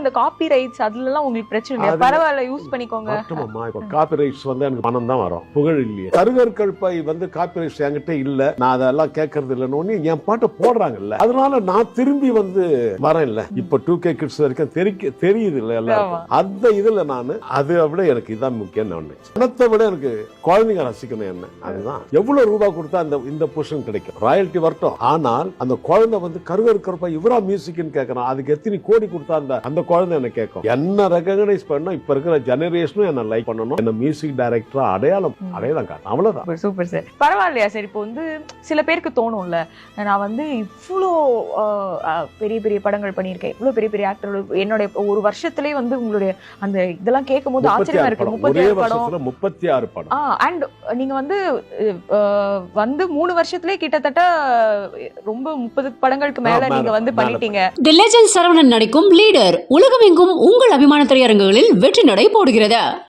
அந்த copy rights அதுல எல்லாம் உங்களுக்கு பிரச்சனை இல்லையா? பரவாயில்ல, யூஸ் பண்ணிக்கோங்க. இப்ப காப்பி ரைட்ஸ் வந்து எனக்கு பணம் தான் வரும், புகழ் இல்லையே. கருகற்கள் பை வந்து காப்பி ரைட்ஸ் என்கிட்ட இல்ல, நான் அதெல்லாம் கேட்கறது இல்லைன்னு என் பாட்டை போடுறாங்கல்ல, அதனால நான் திரும்பி வந்து வரேன் இல்ல. இப்ப 2K கிட்ஸ் வரைக்கும் தெரியுது இல்ல எல்லாருக்கும். அந்த இதுல நான் அதை விட எனக்கு இதான் முக்கியம். பணத்தை விட எனக்கு குழந்தைங்க ரசிக்கணும் என்ன, அதுதான். எவ்வளவு ரூபாய் கொடுத்தா இந்த பொசிஷன் கிடைக்கும், ராயல்டி வரட்டும். ஆனால் அந்த குழந்தை வந்து கருகற்கற்பா இவரா மியூசிக்னு கேட்கறான், அதுக்கு எத்தனை கோடி கொடுத்தா அந்த குழந்தை என்ன கேட்கும். என்ன ரெகக்னைஸ் பண்ணணும், இப்ப இருக்கிற ஜெனரேஷனும் என்ன லைக் பண்ணணும், என்ன மியூசிக் டைரக்டரா அடையாளம் காட்டணும், அவ்வளவுதான். Super sir. பரவாயில்லையா சார்? இப்போ வந்து சில பேருக்கு தோணும்ல, நான் வந்து இவ்வளோ பெரிய பெரிய படங்கள் பண்ணியிருக்கேன், இவ்வளோ பெரிய பெரிய ஆக்டர்கள், என்னுடைய ஒரு வருஷத்துலேயே வந்து உங்களுடைய அந்த இதெல்லாம் கேட்கும் போது ஆச்சரியமா இருக்கு. 36 படம். அண்ட் நீங்க வந்து 3 வருஷத்துலேயே கிட்டத்தட்ட ரொம்ப 30 படங்களுக்கு மேல நீங்க வந்து பண்ணிட்டீங்க. தி லெஜெண்ட் சரவணன் நடிக்கும் லீடர் உலகமெங்கும் உங்கள் அபிமான திரையரங்குகளில் வெற்றி நடை போடுகிறது.